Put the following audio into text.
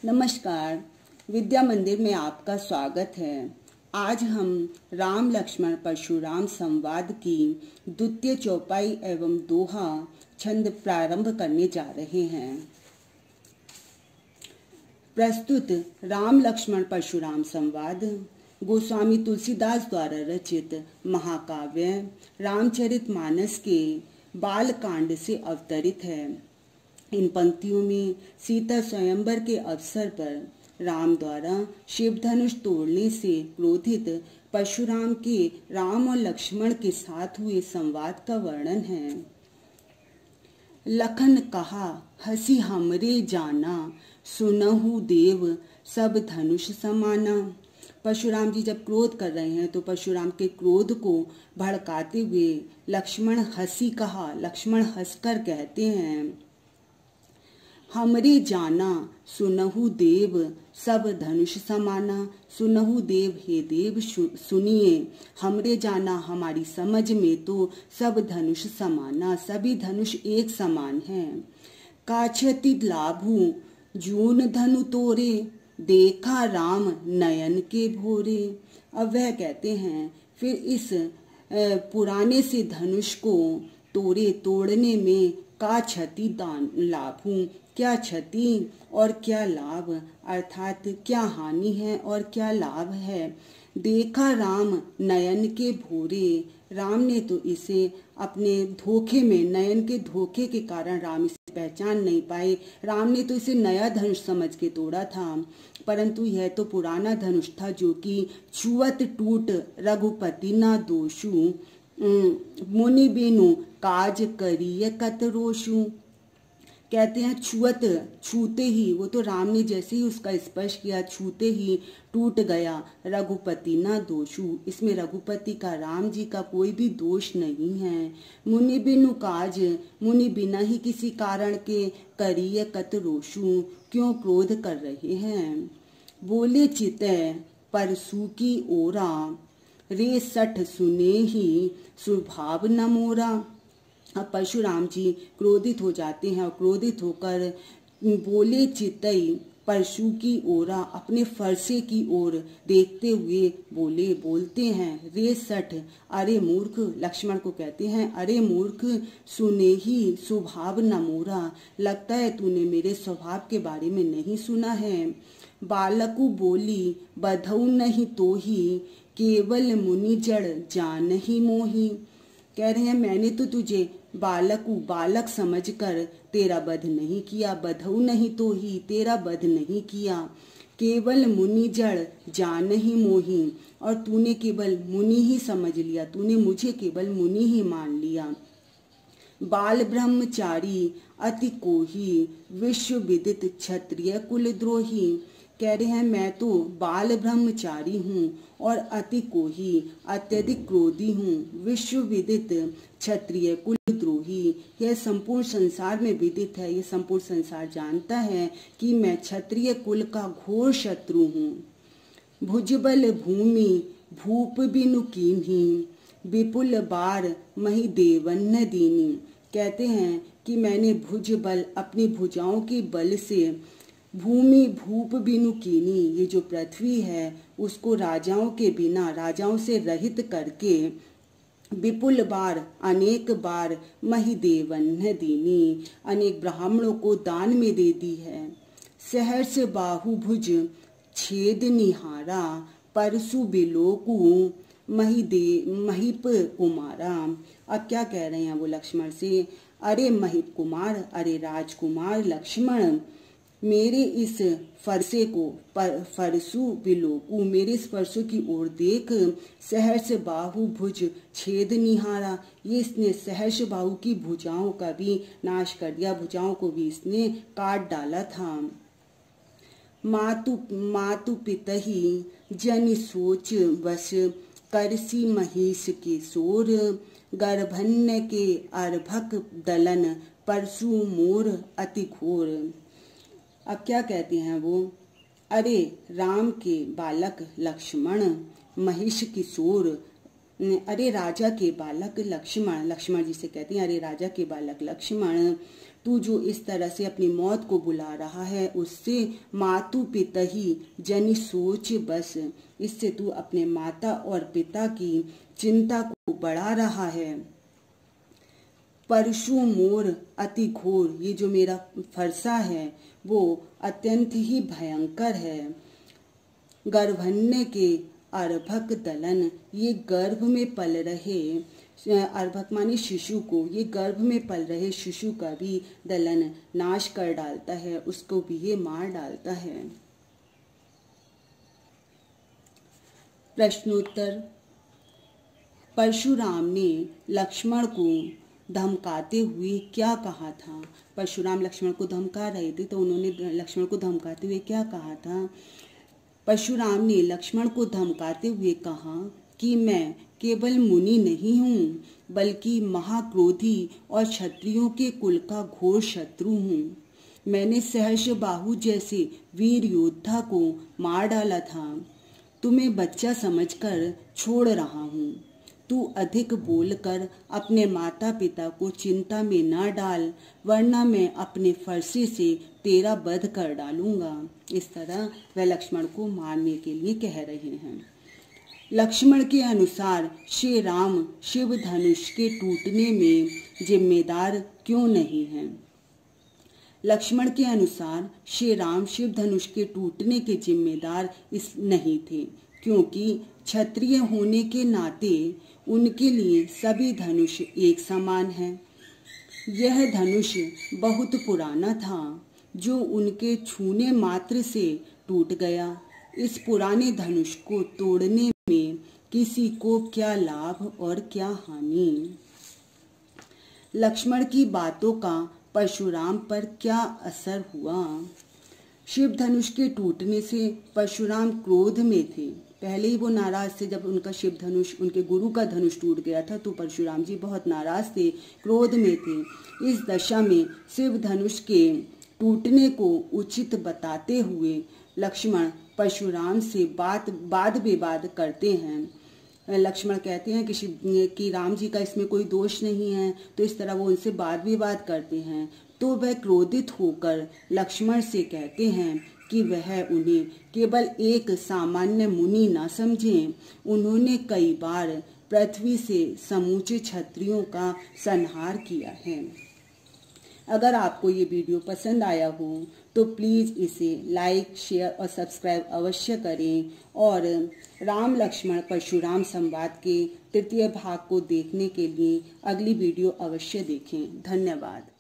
नमस्कार। विद्या मंदिर में आपका स्वागत है। आज हम राम लक्ष्मण परशुराम संवाद की द्वितीय चौपाई एवं दोहा छंद प्रारंभ करने जा रहे हैं। प्रस्तुत राम लक्ष्मण परशुराम संवाद गोस्वामी तुलसीदास द्वारा रचित महाकाव्य रामचरितमानस के बाल कांड से अवतरित है। इन पंक्तियों में सीता स्वयंवर के अवसर पर राम द्वारा शिव धनुष तोड़ने से क्रोधित परशुराम के राम और लक्ष्मण के साथ हुए संवाद का वर्णन है। लखन कहा हसी हमरे जाना, सुनहु देव सब धनुष समाना। परशुराम जी जब क्रोध कर रहे हैं तो परशुराम के क्रोध को भड़काते हुए लक्ष्मण हसी कहा। लक्ष्मण हंसकर कहते हैं, हमरे जाना सुनहु देव सब धनुष समाना। सुनहु देव, हे देव सुनिए, हमरे जाना हमारी समझ में तो सब धनुष समाना, सभी धनुष एक समान हैं। काछति लाभू जून धनु तोरे, देखा राम नयन के भोरे। अब वह कहते हैं फिर इस पुराने से धनुष को तोड़ने में का क्षति दान लाभू, क्या क्षति और क्या लाभ, अर्थात क्या हानि है और क्या लाभ है। देखा राम नयन के भोरे, राम ने तो इसे अपने धोखे में, नयन के धोखे के कारण राम इसे पहचान नहीं पाए। राम ने तो इसे नया धनुष समझ के तोड़ा था, परंतु यह तो पुराना धनुष था जो कि छुअत टूट रघुपति ना दोषु, मुनि बिनु काज करिय कत रोषु। कहते हैं छूते ही, वो तो राम ने जैसे ही उसका स्पर्श किया छूते ही टूट गया। रघुपति ना दोषु, इसमें रघुपति का, राम जी का कोई भी दोष नहीं है। मुनि बिनु काज, मुनि बिना ही किसी कारण के करिय कत रोषु, क्यों क्रोध कर रहे हैं। बोले चितय परसु की ओरा, रे सठ सुने ही स्वभाव न मोरा। अब परशुराम जी क्रोधित हो जाते हैं और क्रोधित होकर बोले चितई परशु की ओरा, अपने फरसे की ओर देखते हुए बोलते हैं। रे सठ, अरे मूर्ख, लक्ष्मण को कहते हैं, अरे मूर्ख, सुने ही स्वभाव न मोरा, लगता है तूने मेरे स्वभाव के बारे में नहीं सुना है। बालकु बोली बधऊ नहीं तो ही, केवल मुनि जड़ जान ही मोही। कह रहे हैं मैंने तो तुझे बालक समझकर तेरा वध नहीं किया, बधऊ नहीं तो ही, तेरा वध नहीं किया। केवल मुनि जड़ जान ही मोही, और तूने केवल मुनि ही समझ लिया, तूने मुझे केवल मुनि ही मान लिया। बाल ब्रह्मचारी अति कोही, विश्व विदित क्षत्रिय कुलद्रोही। कह रहे हैं मैं तो बाल ब्रह्मचारी हूँ और अति कोही, अत्यधिक क्रोधी हूँ, विश्व विदित क्षत्रिय कुलद्रोही। यह संपूर्ण संसार में विदित है, यह संपूर्ण संसार जानता है कि मैं क्षत्रिय कुल का घोर शत्रु हूँ। भुजबल भूमि भूप बिनु कीन्ही, विपुल बार मही देवन न दीनी। कहते हैं कि मैंने भुज बल, अपनी भुजाओं के बल से, भूमि भूप बिनु कीनी, ये जो पृथ्वी है उसको राजाओं के बिना, राजाओं से रहित करके, विपुल बार, अनेक बार, मही देवन दीनी, अनेक ब्राह्मणों को दान में दे दी है। सहर्ष बाहु भुज छेद निहारा, परसु बिलोकु महीप कुमारा। अब क्या कह रहे हैं वो लक्ष्मण से, अरे महीप कुमार, अरे राजकुमार लक्ष्मण, मेरे इस फरसे को, फरसु बिलोकु, मेरे इस फरसों की ओर देख। सहर्ष बाहु भुज छेद निहारा, ये इसने सहर्ष बाहु की भुजाओं का भी नाश कर दिया, भुजाओं को भी इसने काट डाला था। मातु पितहि जन सोच बस, करसी महिष के सोर, गर्भन्य के अर्भक दलन, परसु मोर अति घोर। अब क्या कहते हैं वो, अरे राम के बालक लक्ष्मण, महिष किशोर, अरे राजा के बालक लक्ष्मण, लक्ष्मण जी से कहते हैं अरे राजा के बालक लक्ष्मण, तू जो इस तरह से अपनी मौत को बुला रहा है उससे मातु पिता ही जन सोच बस, इससे तू अपने माता और पिता की चिंता को बढ़ा रहा है। परशु मोर अति घोर, ये जो मेरा फरसा है वो अत्यंत ही भयंकर है। गर्भन्य के अर्भक दलन, ये गर्भ में पल रहे, अर्भक माने शिशु को, ये गर्भ में पल रहे शिशु का भी दलन नाश कर डालता है, उसको भी ये मार डालता है। प्रश्नोत्तर। परशुराम ने लक्ष्मण को धमकाते हुए क्या कहा था? परशुराम लक्ष्मण को धमका रहे थे तो उन्होंने लक्ष्मण को धमकाते हुए क्या कहा था? परशुराम ने लक्ष्मण को धमकाते हुए कहा कि मैं केवल मुनि नहीं हूँ बल्कि महाक्रोधी और क्षत्रियों के कुल का घोर शत्रु हूँ। मैंने सहर्ष बाहु जैसे वीर योद्धा को मार डाला था। तुम्हें बच्चा समझकर छोड़ रहा हूँ। तू अधिक बोलकर अपने माता पिता को चिंता में न डाल, वरना मैं अपने फरसे से तेरा वध कर डालूंगा। इस तरह वह लक्ष्मण को मारने के लिए कह रहे हैं। लक्ष्मण के अनुसार श्री राम शिव धनुष के टूटने में जिम्मेदार क्यों नहीं हैं? लक्ष्मण के अनुसार श्री राम शिव धनुष के टूटने के जिम्मेदार इस नहीं थे, क्योंकि क्षत्रिय होने के नाते उनके लिए सभी धनुष एक समान हैं। यह धनुष बहुत पुराना था जो उनके छूने मात्र से टूट गया। इस पुराने धनुष को तोड़ने में किसी को क्या लाभ और क्या हानि? लक्ष्मण की बातों का परशुराम पर क्या असर हुआ? शिव धनुष के टूटने से परशुराम क्रोध में थे। पहले ही वो नाराज थे, जब उनका शिव धनुष, उनके गुरु का धनुष टूट गया था तो परशुराम जी बहुत नाराज थे, क्रोध में थे। इस दशा में शिव धनुष के टूटने को उचित बताते हुए लक्ष्मण परशुराम से वाद विवाद करते हैं। लक्ष्मण कहते हैं कि राम जी का इसमें कोई दोष नहीं है, तो इस तरह वो उनसे वाद विवाद करते हैं। तो वह क्रोधित होकर लक्ष्मण से कहते हैं कि वह उन्हें केवल एक सामान्य मुनि न समझें। उन्होंने कई बार पृथ्वी से समूचे क्षत्रियों का संहार किया है। अगर आपको ये वीडियो पसंद आया हो तो प्लीज़ इसे लाइक, शेयर और सब्सक्राइब अवश्य करें, और राम लक्ष्मण परशुराम संवाद के तृतीय भाग को देखने के लिए अगली वीडियो अवश्य देखें। धन्यवाद।